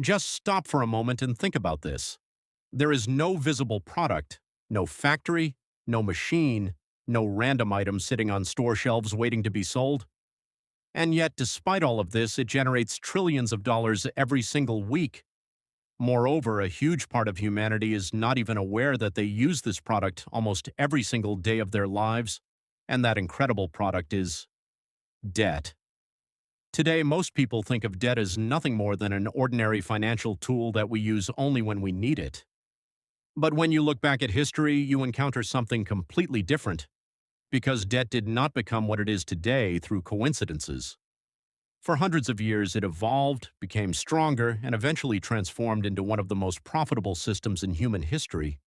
Just stop for a moment and think about this. There is no visible product, no factory, no machine, no random item sitting on store shelves waiting to be sold. And yet, despite all of this, it generates trillions of dollars every single week. Moreover, a huge part of humanity is not even aware that they use this product almost every single day of their lives, and that incredible product is debt. Today, most people think of debt as nothing more than an ordinary financial tool that we use only when we need it. But when you look back at history, you encounter something completely different, because debt did not become what it is today through coincidences. For hundreds of years, it evolved, became stronger, and eventually transformed into one of the most profitable systems in human history.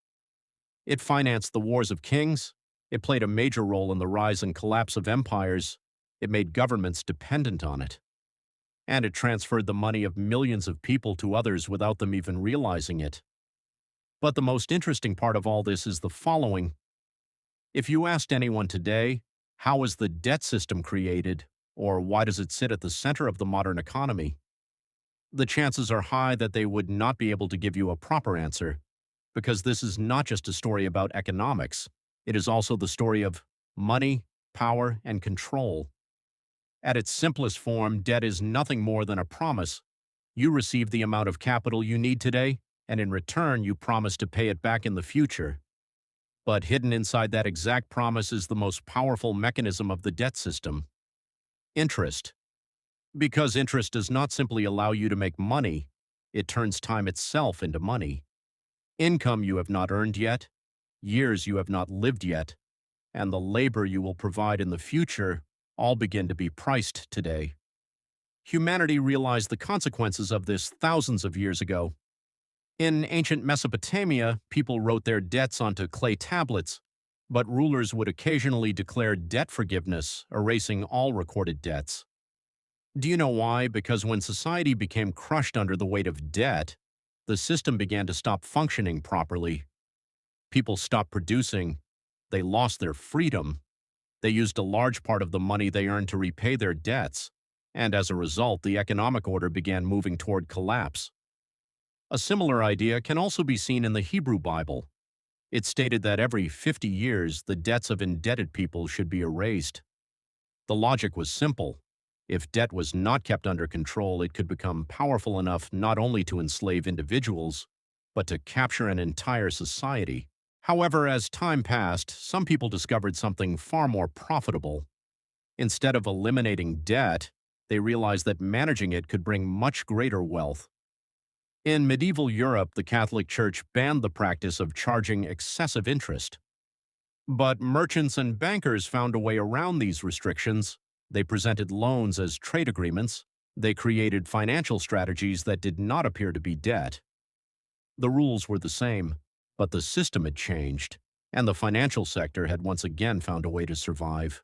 It financed the wars of kings, it played a major role in the rise and collapse of empires, it made governments dependent on it, and it transferred the money of millions of people to others without them even realizing it. But the most interesting part of all this is the following. If you asked anyone today, how was the debt system created, or why does it sit at the center of the modern economy, the chances are high that they would not be able to give you a proper answer, because this is not just a story about economics, it is also the story of money, power, and control. At its simplest form, debt is nothing more than a promise. You receive the amount of capital you need today, and in return you promise to pay it back in the future. But hidden inside that exact promise is the most powerful mechanism of the debt system: interest. Because interest does not simply allow you to make money, it turns time itself into money. Income you have not earned yet, years you have not lived yet, and the labor you will provide in the future all begin to be priced today. Humanity realized the consequences of this thousands of years ago. In ancient Mesopotamia, people wrote their debts onto clay tablets, but rulers would occasionally declare debt forgiveness, erasing all recorded debts. Do you know why? Because when society became crushed under the weight of debt, the system began to stop functioning properly. People stopped producing, they lost their freedom, they used a large part of the money they earned to repay their debts, and as a result, the economic order began moving toward collapse. A similar idea can also be seen in the Hebrew Bible. It stated that every 50 years, the debts of indebted people should be erased. The logic was simple. If debt was not kept under control, it could become powerful enough not only to enslave individuals, but to capture an entire society. However, as time passed, some people discovered something far more profitable. Instead of eliminating debt, they realized that managing it could bring much greater wealth. In medieval Europe, the Catholic Church banned the practice of charging excessive interest. But merchants and bankers found a way around these restrictions. They presented loans as trade agreements. They created financial strategies that did not appear to be debt. The rules were the same, but the system had changed, and the financial sector had once again found a way to survive.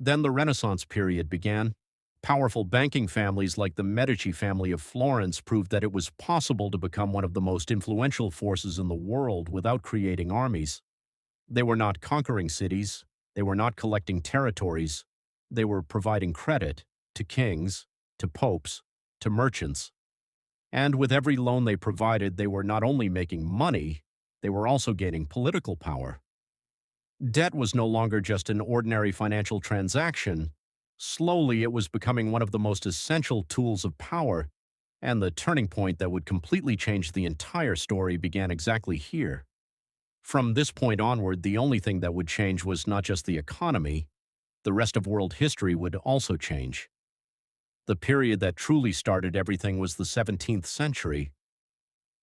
Then the Renaissance period began. Powerful banking families like the Medici family of Florence proved that it was possible to become one of the most influential forces in the world without creating armies. They were not conquering cities, they were not collecting territories, they were providing credit to kings, to popes, to merchants. And with every loan they provided, they were not only making money, they were also gaining political power. Debt was no longer just an ordinary financial transaction. Slowly, it was becoming one of the most essential tools of power, and the turning point that would completely change the entire story began exactly here. From this point onward, the only thing that would change was not just the economy, the rest of world history would also change. The period that truly started everything was the 17th century.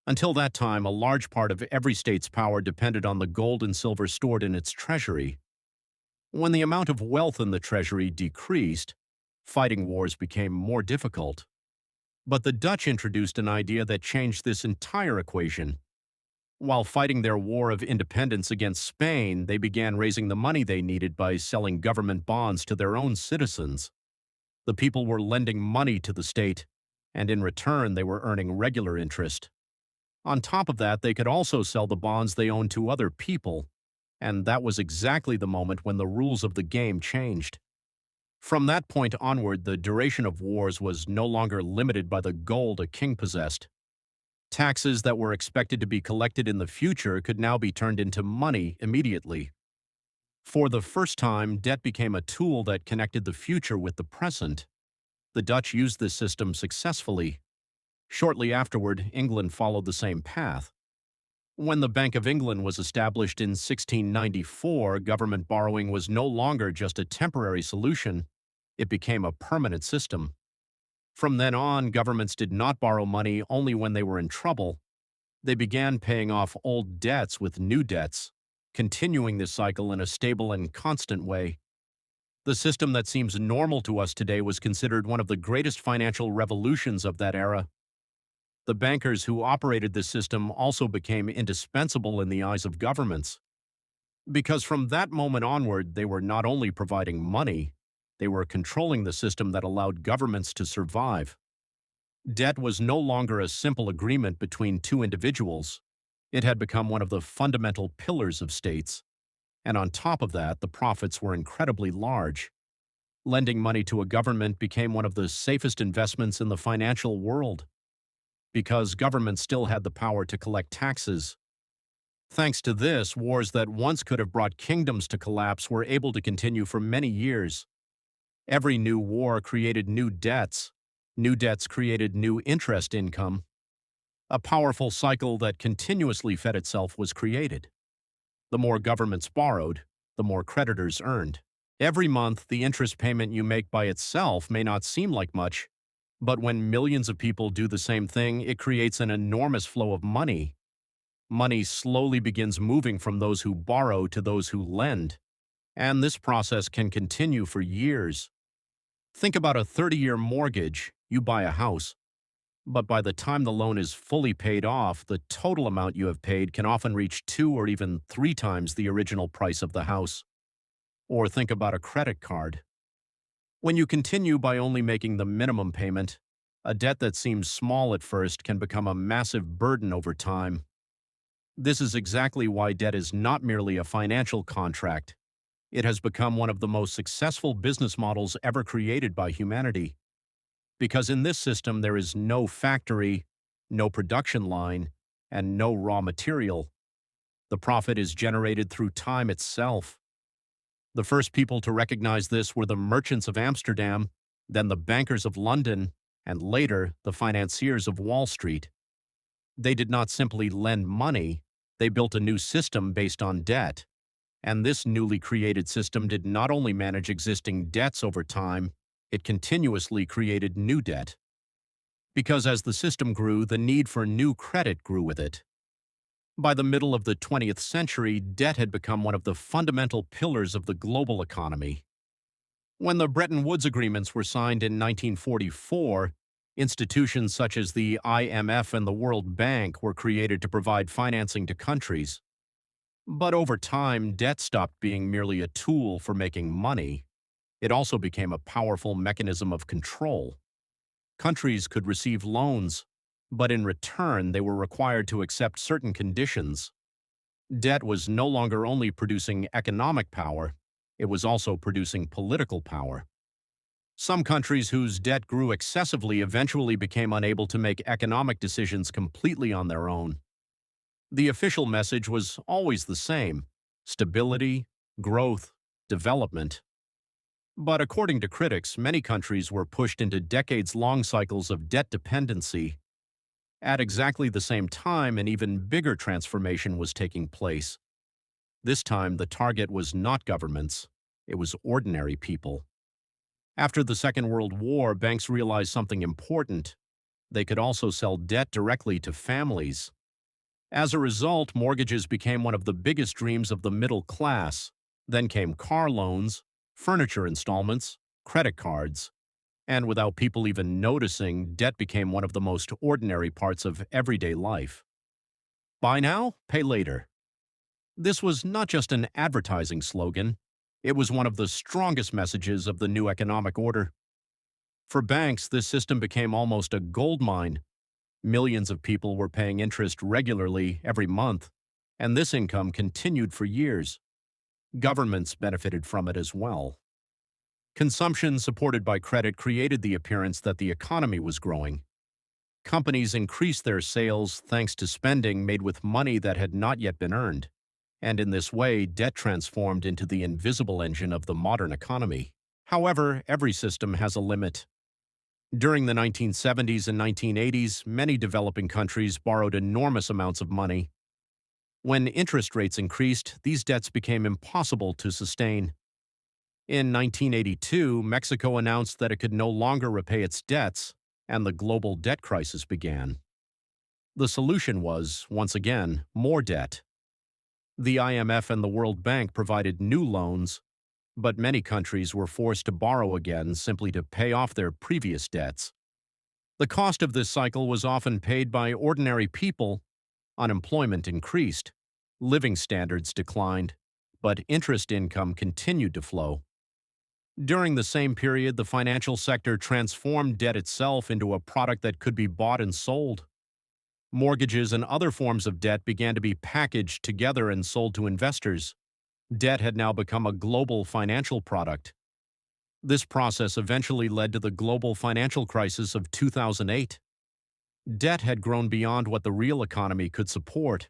Until that time, a large part of every state's power depended on the gold and silver stored in its treasury. When the amount of wealth in the treasury decreased, fighting wars became more difficult. But the Dutch introduced an idea that changed this entire equation. While fighting their war of independence against Spain, they began raising the money they needed by selling government bonds to their own citizens. The people were lending money to the state, and in return they were earning regular interest. On top of that, they could also sell the bonds they owned to other people, and that was exactly the moment when the rules of the game changed. From that point onward, the duration of wars was no longer limited by the gold a king possessed. Taxes that were expected to be collected in the future could now be turned into money immediately. For the first time, debt became a tool that connected the future with the present. The Dutch used this system successfully. Shortly afterward, England followed the same path. When the Bank of England was established in 1694, government borrowing was no longer just a temporary solution, it became a permanent system. From then on, governments did not borrow money only when they were in trouble. They began paying off old debts with new debts, continuing this cycle in a stable and constant way. The system that seems normal to us today was considered one of the greatest financial revolutions of that era. The bankers who operated this system also became indispensable in the eyes of governments, because from that moment onward, they were not only providing money, they were controlling the system that allowed governments to survive. Debt was no longer a simple agreement between two individuals. It had become one of the fundamental pillars of states. And on top of that, the profits were incredibly large. Lending money to a government became one of the safest investments in the financial world, because governments still had the power to collect taxes. Thanks to this, wars that once could have brought kingdoms to collapse were able to continue for many years. Every new war created new debts. New debts created new interest income. A powerful cycle that continuously fed itself was created. The more governments borrowed, the more creditors earned. Every month, the interest payment you make by itself may not seem like much, but when millions of people do the same thing, it creates an enormous flow of money. Money slowly begins moving from those who borrow to those who lend, and this process can continue for years. Think about a 30-year mortgage. You buy a house, but by the time the loan is fully paid off, the total amount you have paid can often reach 2 or even 3 times the original price of the house. Or think about a credit card. When you continue by only making the minimum payment, a debt that seems small at first can become a massive burden over time. This is exactly why debt is not merely a financial contract. It has become one of the most successful business models ever created by humanity. Because in this system there is no factory, no production line, and no raw material. The profit is generated through time itself. The first people to recognize this were the merchants of Amsterdam, then the bankers of London, and later the financiers of Wall Street. They did not simply lend money, they built a new system based on debt. And this newly created system did not only manage existing debts over time, it continuously created new debt. Because as the system grew, the need for new credit grew with it. By the middle of the 20th century, debt had become one of the fundamental pillars of the global economy. When the Bretton Woods agreements were signed in 1944, institutions such as the IMF and the World Bank were created to provide financing to countries. But over time, debt stopped being merely a tool for making money. It also became a powerful mechanism of control. Countries could receive loans, but in return they were required to accept certain conditions. Debt was no longer only producing economic power, it was also producing political power. Some countries whose debt grew excessively eventually became unable to make economic decisions completely on their own. The official message was always the same: stability, growth, development. But according to critics, many countries were pushed into decades-long cycles of debt dependency. At exactly the same time, an even bigger transformation was taking place. This time, the target was not governments, it was ordinary people. After the Second World War, banks realized something important. They could also sell debt directly to families. As a result, mortgages became one of the biggest dreams of the middle class. Then came car loans, furniture installments, credit cards. And without people even noticing, debt became one of the most ordinary parts of everyday life. Buy now, pay later. This was not just an advertising slogan. It was one of the strongest messages of the new economic order. For banks, this system became almost a gold mine. Millions of people were paying interest regularly every month, and this income continued for years. Governments benefited from it as well. Consumption supported by credit created the appearance that the economy was growing. Companies increased their sales thanks to spending made with money that had not yet been earned. And in this way, debt transformed into the invisible engine of the modern economy. However, every system has a limit. During the 1970s and 1980s, many developing countries borrowed enormous amounts of money. When interest rates increased, these debts became impossible to sustain. In 1982, Mexico announced that it could no longer repay its debts, and the global debt crisis began. The solution was, once again, more debt. The IMF and the World Bank provided new loans, but many countries were forced to borrow again simply to pay off their previous debts. The cost of this cycle was often paid by ordinary people. Unemployment increased, living standards declined, but interest income continued to flow. During the same period, the financial sector transformed debt itself into a product that could be bought and sold. Mortgages and other forms of debt began to be packaged together and sold to investors. Debt had now become a global financial product. This process eventually led to the global financial crisis of 2008. Debt had grown beyond what the real economy could support.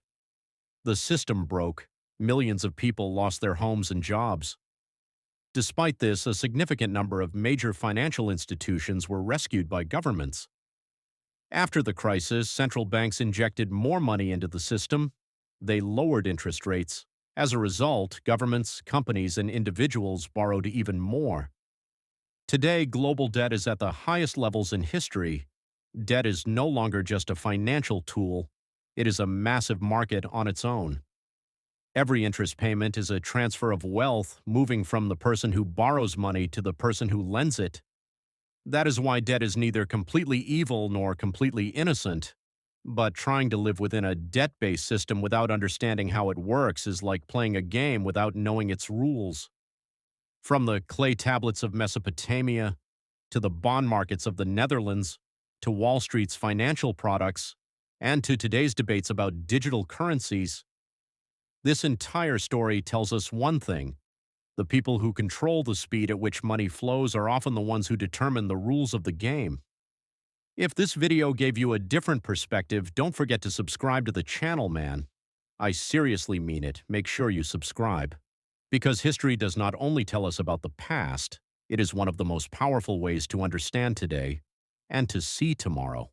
The system broke. Millions of people lost their homes and jobs. Despite this, a significant number of major financial institutions were rescued by governments. After the crisis, central banks injected more money into the system. They lowered interest rates. As a result, governments, companies, and individuals borrowed even more. Today, global debt is at the highest levels in history. Debt is no longer just a financial tool. It is a massive market on its own. Every interest payment is a transfer of wealth moving from the person who borrows money to the person who lends it. That is why debt is neither completely evil nor completely innocent. But trying to live within a debt-based system without understanding how it works is like playing a game without knowing its rules. From the clay tablets of Mesopotamia, to the bond markets of the Netherlands, to Wall Street's financial products, and to today's debates about digital currencies, this entire story tells us one thing: the people who control the speed at which money flows are often the ones who determine the rules of the game. If this video gave you a different perspective, don't forget to subscribe to the channel, man. I seriously mean it. Make sure you subscribe. Because history does not only tell us about the past, it is one of the most powerful ways to understand today and to see tomorrow.